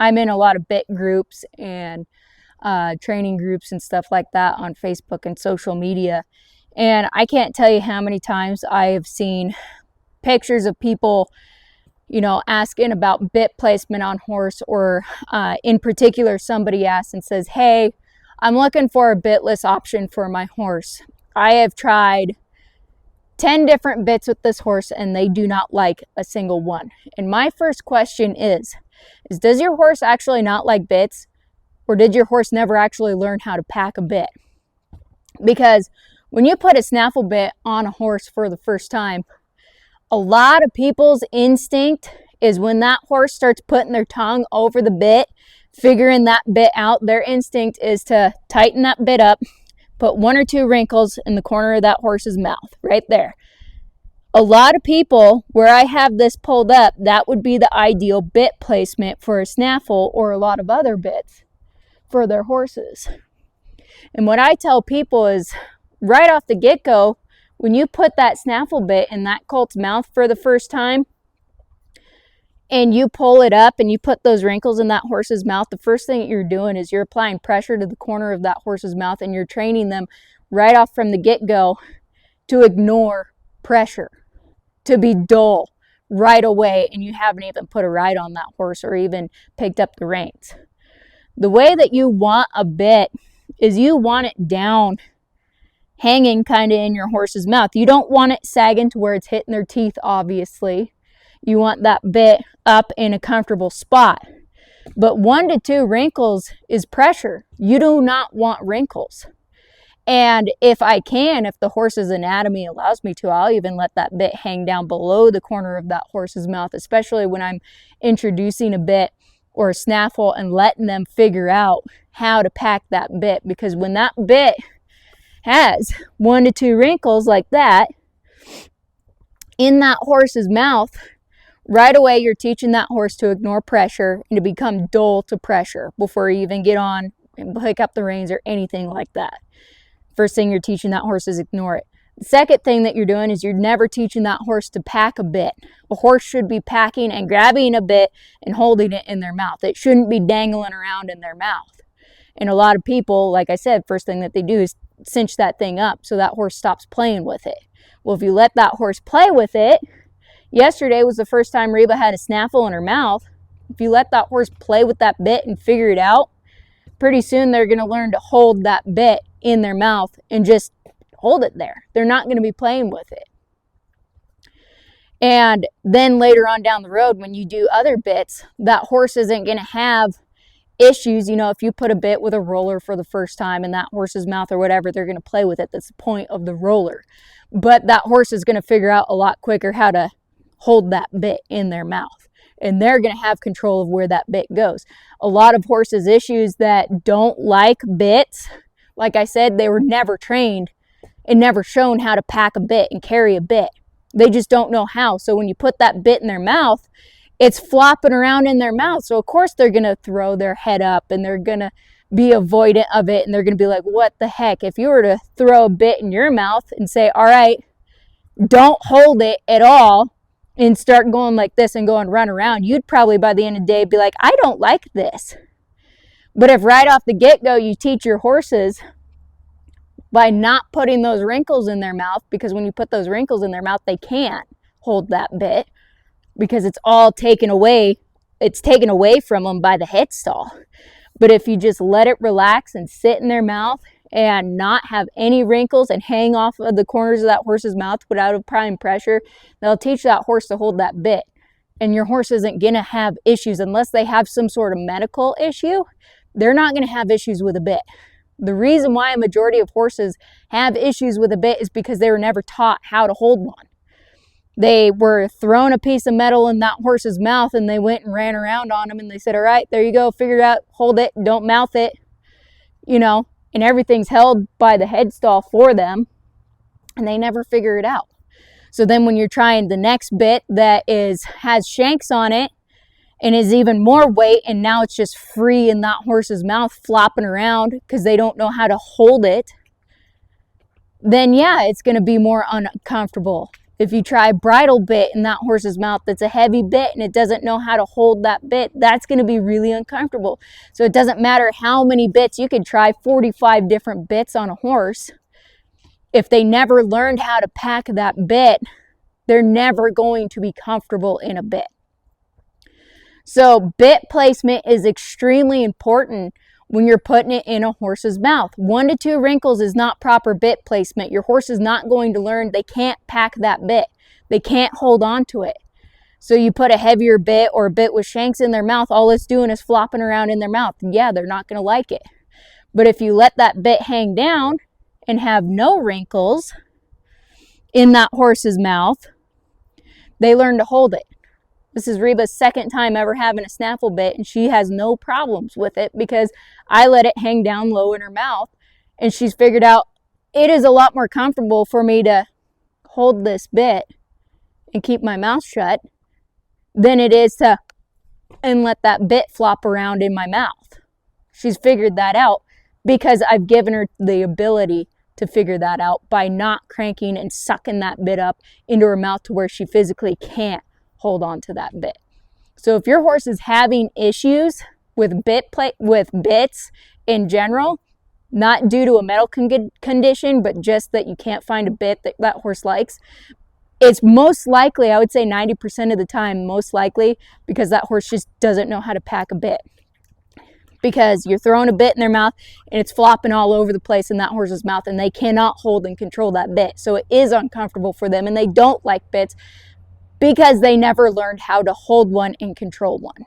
I'm in a lot of bit groups and training groups and stuff like that on Facebook and social media. And I can't tell you how many times I have seen pictures of people, asking about bit placement on horse, or in particular, somebody asks and says, hey, I'm looking for a bitless option for my horse. I have tried 10 different bits with this horse and they do not like a single one. And my first question is does your horse actually not like bits, or did your horse never actually learn how to pack a bit? Because when you put a snaffle bit on a horse for the first time, a lot of people's instinct is when that horse starts putting their tongue over the bit, figuring that bit out, their instinct is to tighten that bit up, put 1 or 2 wrinkles in the corner of that horse's mouth, right there. A lot of people, where I have this pulled up, that would be the ideal bit placement for a snaffle or a lot of other bits for their horses. And what I tell people is, right off the get-go, when you put that snaffle bit in that colt's mouth for the first time, and you pull it up and you put those wrinkles in that horse's mouth, the first thing you're doing is you're applying pressure to the corner of that horse's mouth, and you're training them right off from the get-go to ignore pressure, to be dull right away, and you haven't even put a ride on that horse or even picked up the reins. The way that you want a bit is you want it down, hanging kind of in your horse's mouth. You don't want it sagging to where it's hitting their teeth, obviously. You want that bit up in a comfortable spot. But 1 to 2 wrinkles is pressure. You do not want wrinkles. And if the horse's anatomy allows me to, I'll even let that bit hang down below the corner of that horse's mouth, especially when I'm introducing a bit or a snaffle and letting them figure out how to pack that bit. Because when that bit has 1 to 2 wrinkles like that in that horse's mouth, right away you're teaching that horse to ignore pressure and to become dull to pressure before you even get on and pick up the reins or anything like that. First thing you're teaching that horse is ignore it. The second thing that you're doing is you're never teaching that horse to pack a bit. A horse should be packing and grabbing a bit and holding it in their mouth. It shouldn't be dangling around in their mouth. And a lot of people, like I said, first thing that they do is cinch that thing up so that horse stops playing with it. Well, if you let that horse play with it, yesterday was the first time Reba had a snaffle in her mouth. If you let that horse play with that bit and figure it out, pretty soon they're going to learn to hold that bit in their mouth and just hold it there. They're not going to be playing with it. And then later on down the road, when you do other bits, that horse isn't going to have issues. If you put a bit with a roller for the first time in that horse's mouth or whatever, they're going to play with it. That's the point of the roller. But that horse is going to figure out a lot quicker how to hold that bit in their mouth. And they're going to have control of where that bit goes. A lot of horses' issues that don't like bits, like I said, they were never trained and never shown how to pack a bit and carry a bit. They just don't know how. So when you put that bit in their mouth, it's flopping around in their mouth. So of course they're going to throw their head up and they're going to be avoidant of it. And they're going to be like, what the heck? If you were to throw a bit in your mouth and say, all right, don't hold it at all, and start going like this and go and run around, you'd probably by the end of the day be like, I don't like this. But if right off the get-go you teach your horses by not putting those wrinkles in their mouth, because when you put those wrinkles in their mouth, they can't hold that bit because it's all taken away. It's taken away from them by the headstall. But if you just let it relax and sit in their mouth and not have any wrinkles and hang off of the corners of that horse's mouth without applying pressure, they'll teach that horse to hold that bit. And your horse isn't going to have issues unless they have some sort of medical issue. They're not going to have issues with a bit. The reason why a majority of horses have issues with a bit is because they were never taught how to hold one. They were thrown a piece of metal in that horse's mouth and they went and ran around on him and they said, all right, there you go, figure it out, hold it, don't mouth it, and everything's held by the headstall for them, and they never figure it out. So then when you're trying the next bit that has shanks on it and is even more weight, and now it's just free in that horse's mouth flopping around because they don't know how to hold it, then yeah, it's going to be more uncomfortable. If you try a bridle bit in that horse's mouth that's a heavy bit and it doesn't know how to hold that bit, that's going to be really uncomfortable. So it doesn't matter how many bits. You could try 45 different bits on a horse. If they never learned how to pack that bit, they're never going to be comfortable in a bit. So bit placement is extremely important when you're putting it in a horse's mouth. 1 to 2 wrinkles is not proper bit placement. Your horse is not going to learn. They can't pack that bit. They can't hold on to it. So you put a heavier bit or a bit with shanks in their mouth, all it's doing is flopping around in their mouth. Yeah, they're not going to like it. But if you let that bit hang down and have no wrinkles in that horse's mouth, they learn to hold it. This is Reba's second time ever having a snaffle bit, and she has no problems with it because I let it hang down low in her mouth, and she's figured out it is a lot more comfortable for me to hold this bit and keep my mouth shut than it is to and let that bit flop around in my mouth. She's figured that out because I've given her the ability to figure that out by not cranking and sucking that bit up into her mouth to where she physically can't hold on to that bit. So if your horse is having issues with bits in general, not due to a medical condition, but just that you can't find a bit that that horse likes, it's most likely, I would say 90% of the time, most likely because that horse just doesn't know how to pack a bit. Because you're throwing a bit in their mouth and it's flopping all over the place in that horse's mouth, and they cannot hold and control that bit. So it is uncomfortable for them, and they don't like bits because they never learned how to hold one and control one.